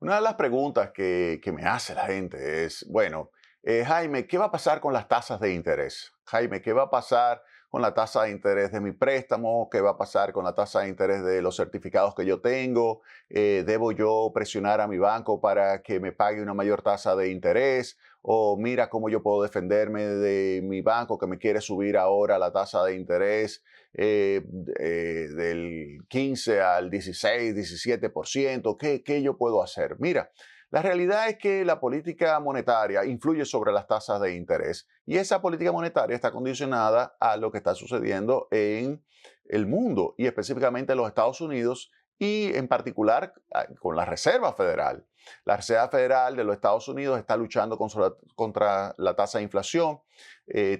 Una de las preguntas que me hace la gente es, bueno, Jaime, ¿qué va a pasar con las tasas de interés? Jaime, ¿qué va a pasar con la tasa de interés de mi préstamo? ¿Qué va a pasar con la tasa de interés de los certificados que yo tengo? ¿Debo yo presionar a mi banco para que me pague una mayor tasa de interés? O mira cómo yo puedo defenderme de mi banco que me quiere subir ahora la tasa de interés del 15 al 16, 17%. ¿Qué yo puedo hacer? Mira, la realidad es que la política monetaria influye sobre las tasas de interés y esa política monetaria está condicionada a lo que está sucediendo en el mundo y específicamente en los Estados Unidos y en particular con la Reserva Federal. La Reserva Federal de los Estados Unidos está luchando contra la tasa de inflación.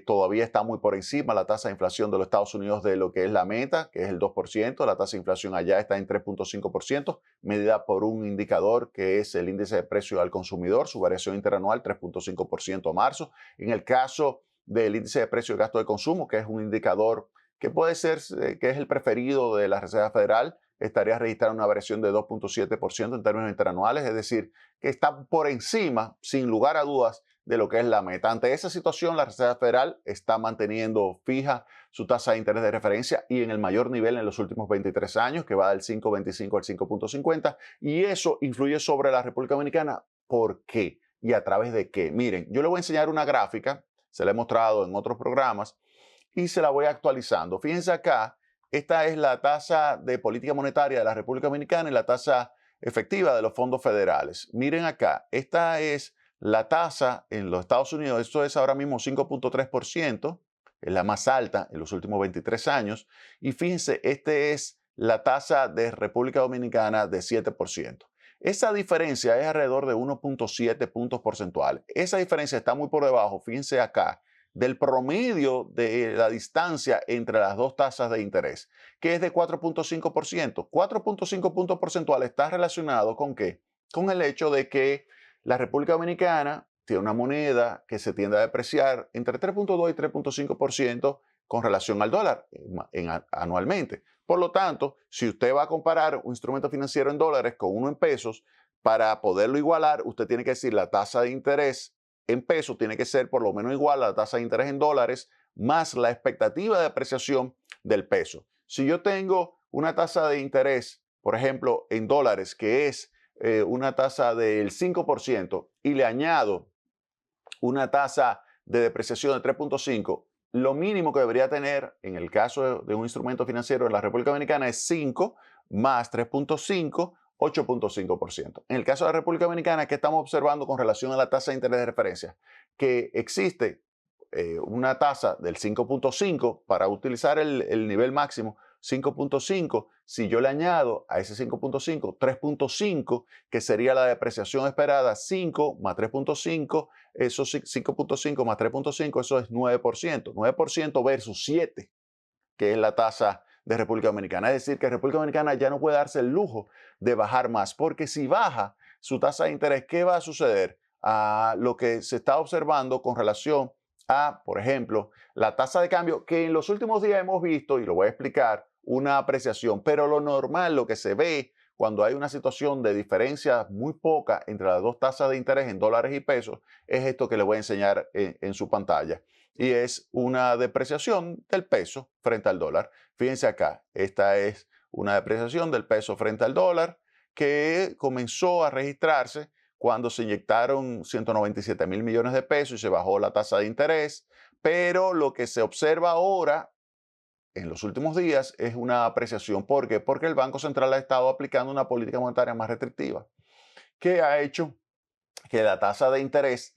Todavía está muy por encima la tasa de inflación de los Estados Unidos de lo que es la meta, que es el 2%. La tasa de inflación allá está en 3.5%, medida por un indicador que es el índice de precio al consumidor, su variación interanual 3.5% a marzo. En el caso del índice de precio de gasto de consumo, que es un indicador que puede ser, que es el preferido de la Reserva Federal, estaría registrando una variación de 2.7% en términos interanuales, es decir, que está por encima, sin lugar a dudas, de lo que es la meta. Ante esa situación, la Reserva Federal está manteniendo fija su tasa de interés de referencia y en el mayor nivel en los últimos 23 años, que va del 5.25 al 5.50, y eso influye sobre la República Dominicana. ¿Por qué? ¿Y a través de qué? Miren, yo les voy a enseñar una gráfica, se la he mostrado en otros programas, y se la voy actualizando. Fíjense acá, esta es la tasa de política monetaria de la República Dominicana y la tasa efectiva de los fondos federales. Miren acá, esta es la tasa en los Estados Unidos, esto es ahora mismo 5.3%, es la más alta en los últimos 23 años. Y fíjense, esta es la tasa de República Dominicana de 7%. Esa diferencia es alrededor de 1.7 puntos porcentuales. Esa diferencia está muy por debajo, fíjense acá, del promedio de la distancia entre las dos tasas de interés, que es de 4.5%. 4.5 puntos porcentuales está relacionado con qué? Con el hecho de que la República Dominicana tiene una moneda que se tiende a depreciar entre 3.2 y 3.5% con relación al dólar anualmente. Por lo tanto, si usted va a comparar un instrumento financiero en dólares con uno en pesos, para poderlo igualar, usted tiene que decir la tasa de interés en pesos tiene que ser por lo menos igual a la tasa de interés en dólares más la expectativa de apreciación del peso. Si yo tengo una tasa de interés, por ejemplo, en dólares, que es una tasa del 5% y le añado una tasa de depreciación de 3.5, lo mínimo que debería tener en el caso de un instrumento financiero en la República Dominicana es 5 más 3.5, 8.5%. En el caso de la República Dominicana, ¿qué estamos observando con relación a la tasa de interés de referencia? Que existe una tasa del 5.5 para utilizar el nivel máximo 5.5, si yo le añado a ese 5.5 3.5, que sería la depreciación esperada, 5 más 3.5, eso 5.5 más 3.5, eso es 9%. 9% versus 7, que es la tasa de República Dominicana. Es decir, que República Dominicana ya no puede darse el lujo de bajar más, porque si baja su tasa de interés, ¿qué va a suceder? A lo que se está observando con relación a, por ejemplo, la tasa de cambio, que en los últimos días hemos visto, y lo voy a explicar, una apreciación, pero lo normal, lo que se ve cuando hay una situación de diferencia muy poca entre las dos tasas de interés en dólares y pesos, es esto que le voy a enseñar en su pantalla y es una depreciación del peso frente al dólar. Fíjense acá, esta es una depreciación del peso frente al dólar que comenzó a registrarse cuando se inyectaron 197 mil millones de pesos y se bajó la tasa de interés, pero lo que se observa ahora en los últimos días es una apreciación. ¿Por qué? Porque el Banco Central ha estado aplicando una política monetaria más restrictiva, que ha hecho que la tasa de interés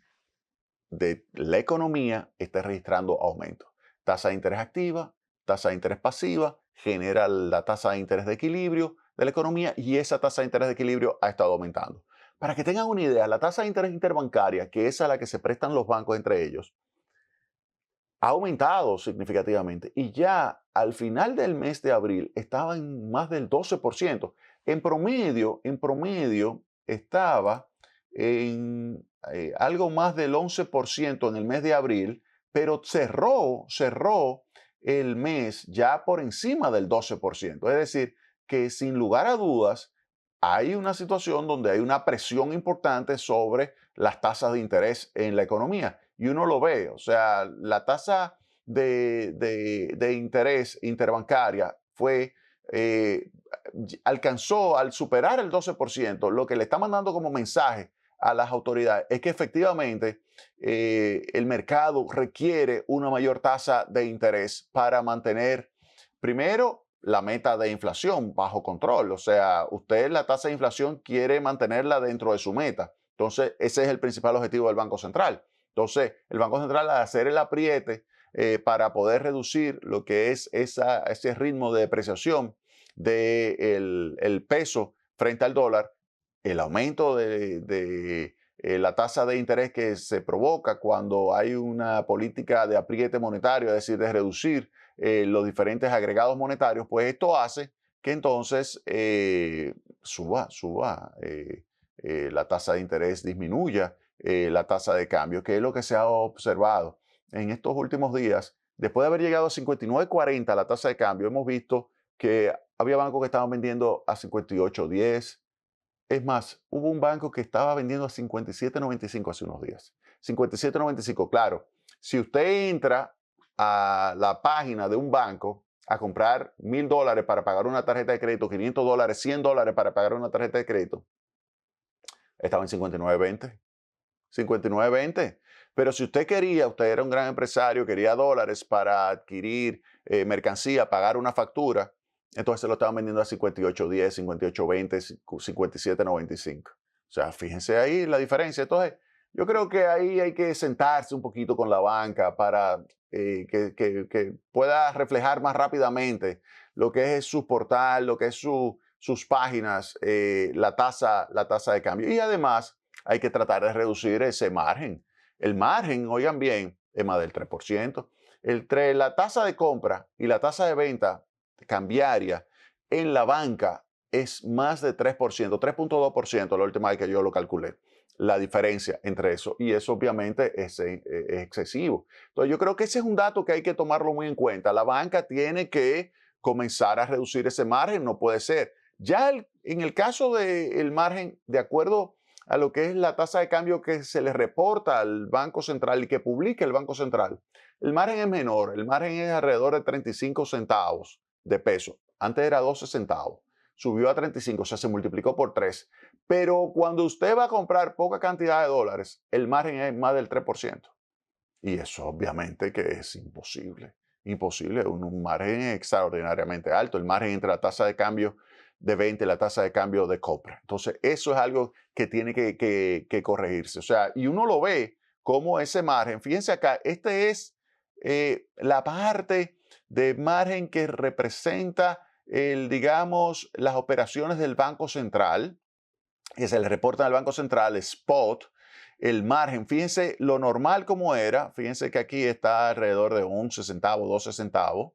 de la economía está registrando aumento. Tasa de interés activa, tasa de interés pasiva, genera la tasa de interés de equilibrio de la economía y esa tasa de interés de equilibrio ha estado aumentando. Para que tengan una idea, la tasa de interés interbancaria, que es a la que se prestan los bancos entre ellos, ha aumentado significativamente y ya al final del mes de abril estaba en más del 12%. En promedio estaba en algo más del 11% en el mes de abril, pero cerró el mes ya por encima del 12%. Es decir, que sin lugar a dudas, hay una situación donde hay una presión importante sobre las tasas de interés en la economía. Y uno lo ve, o sea, la tasa de interés interbancaria eh, alcanzó al superar el 12%. Lo que le está mandando como mensaje a las autoridades es que efectivamente el mercado requiere una mayor tasa de interés para mantener, primero, la meta de inflación bajo control. O sea, usted la tasa de inflación quiere mantenerla dentro de su meta. Entonces, ese es el principal objetivo del Banco Central. Entonces, el Banco Central, al hacer el apriete para poder reducir lo que es ese ritmo de depreciación del el peso frente al dólar, el aumento de la tasa de interés que se provoca cuando hay una política de apriete monetario, es decir, de reducir los diferentes agregados monetarios, pues esto hace que entonces suba la tasa de interés, disminuya la tasa de cambio, que es lo que se ha observado en estos últimos días. Después de haber llegado a 59.40 la tasa de cambio, hemos visto que había bancos que estaban vendiendo a 58.10. Es más, hubo un banco que estaba vendiendo a 57.95 hace unos días. 57.95, claro. Si usted entra a la página de un banco a comprar $1,000 para pagar una tarjeta de crédito, $500, $100 para pagar una tarjeta de crédito, estaba en 59.20. 59.20. Pero si usted era un gran empresario, quería dólares para adquirir mercancía, pagar una factura, entonces se lo estaban vendiendo a 58.10, 58.20, 57.95. O sea, fíjense ahí la diferencia. Entonces, yo creo que ahí hay que sentarse un poquito con la banca para que pueda reflejar más rápidamente lo que es su portal, lo que es sus páginas, la tasa de cambio. Y además, hay que tratar de reducir ese margen. El margen, oigan bien, es más del 3%. Entre la tasa de compra y la tasa de venta cambiaria en la banca es más de 3%, 3.2% la última vez que yo lo calculé. La diferencia entre eso, y eso obviamente es excesivo. Entonces yo creo que ese es un dato que hay que tomarlo muy en cuenta. La banca tiene que comenzar a reducir ese margen, no puede ser. Ya en el caso del margen, de acuerdo a lo que es la tasa de cambio que se le reporta al Banco Central y que publica el Banco Central, el margen es menor, el margen es alrededor de 35 centavos de peso. Antes era 12 centavos, subió a 35, o sea, se multiplicó por 3. Pero cuando usted va a comprar poca cantidad de dólares, el margen es más del 3%. Y eso obviamente que es imposible. Imposible, un margen extraordinariamente alto, el margen entre la tasa de cambio de venta y la tasa de cambio de compra. Entonces, eso es algo que tiene que corregirse. O sea, y uno lo ve como ese margen. Fíjense acá, este es la parte de margen que representa, digamos, las operaciones del Banco Central, que se le reportan al Banco Central, spot, el margen. Fíjense lo normal como era. Fíjense que aquí está alrededor de 11 centavos, 12 centavos.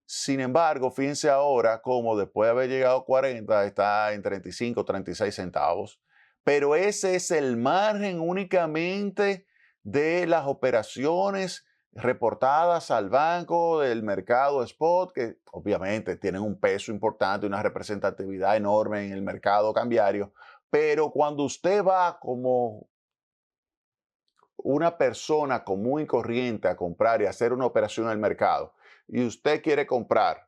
Sin embargo, fíjense ahora cómo después de haber llegado a 40 está en 35, 36 centavos. Pero ese es el margen únicamente de las operaciones reportadas al banco del mercado spot, que obviamente tienen un peso importante, una representatividad enorme en el mercado cambiario. Pero cuando usted va como una persona común y corriente a comprar y hacer una operación en el mercado, y usted quiere comprar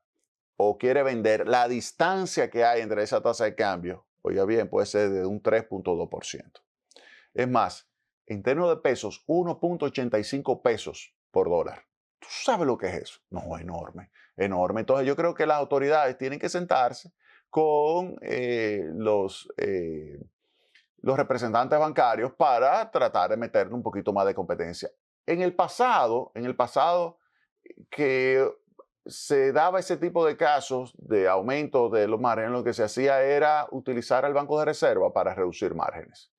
o quiere vender, la distancia que hay entre esa tasa de cambio, oiga bien, puede ser de un 3.2%. Es más, en términos de pesos, 1.85 pesos por dólar. ¿Tú sabes lo que es eso? No, enorme, enorme. Entonces yo creo que las autoridades tienen que sentarse con los representantes bancarios para tratar de meterle un poquito más de competencia. En el pasado que se daba ese tipo de casos de aumento de los márgenes, lo que se hacía era utilizar al Banco de Reserva para reducir márgenes.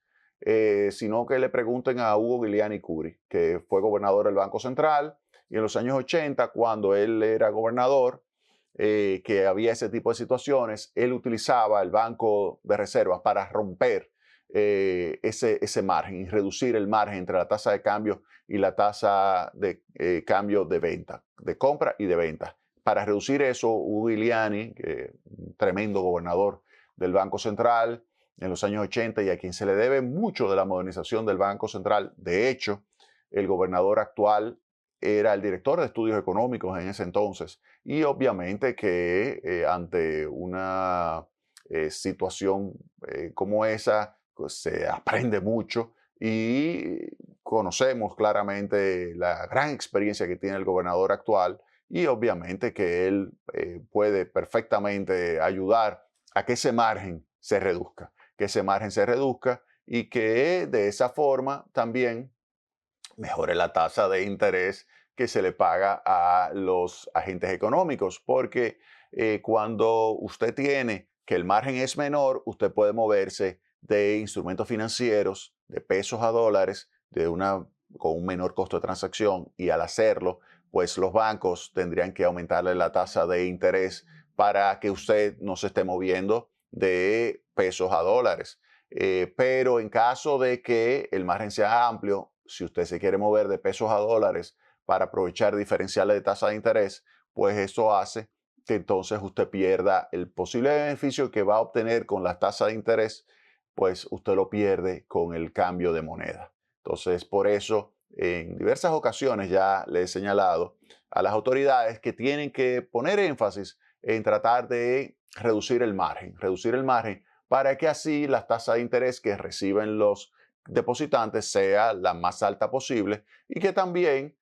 Sino que le pregunten a Hugo Giuliani Curi, que fue gobernador del Banco Central, y en los años 80, cuando él era gobernador, que había ese tipo de situaciones, él utilizaba el Banco de Reserva para romper ese margen y reducir el margen entre la tasa de cambio y la tasa de cambio de venta, de compra y de venta. Para reducir eso, Hugo Giuliani, un tremendo gobernador del Banco Central en los años 80 y a quien se le debe mucho de la modernización del Banco Central. De hecho, el gobernador actual era el director de estudios económicos en ese entonces y obviamente que ante una situación como esa, pues se aprende mucho y conocemos claramente la gran experiencia que tiene el gobernador actual y obviamente que él puede perfectamente ayudar a que ese margen se reduzca, y que de esa forma también mejore la tasa de interés que se le paga a los agentes económicos, porque cuando usted tiene que el margen es menor, usted puede moverse de instrumentos financieros, de pesos a dólares, con un menor costo de transacción y al hacerlo, pues los bancos tendrían que aumentarle la tasa de interés para que usted no se esté moviendo de pesos a dólares. Pero en caso de que el margen sea amplio, si usted se quiere mover de pesos a dólares para aprovechar diferenciales de tasa de interés, pues eso hace que entonces usted pierda el posible beneficio que va a obtener con la tasa de interés, pues usted lo pierde con el cambio de moneda. Entonces, por eso, en diversas ocasiones ya le he señalado a las autoridades que tienen que poner énfasis en tratar de reducir el margen para que así las tasas de interés que reciben los depositantes sea la más alta posible y que también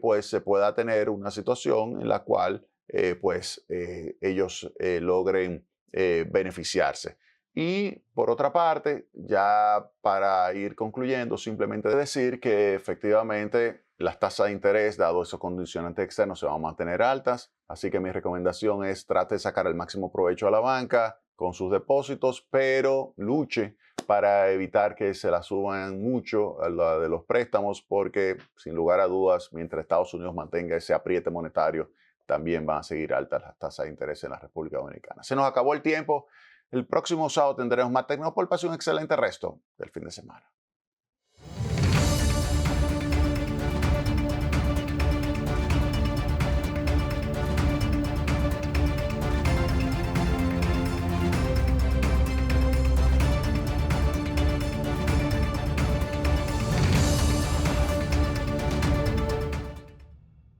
pues se pueda tener una situación en la cual ellos logren beneficiarse. Y por otra parte, ya para ir concluyendo, simplemente decir que efectivamente las tasas de interés, dado esos condicionantes externos, se van a mantener altas. Así que mi recomendación es trate de sacar el máximo provecho a la banca con sus depósitos, pero luche para evitar que se la suban mucho a la de los préstamos, porque sin lugar a dudas, mientras Estados Unidos mantenga ese apriete monetario, también van a seguir altas las tasas de interés en la República Dominicana. Se nos acabó el tiempo. El próximo sábado tendremos más Tecnopol. Pase un excelente resto del fin de semana.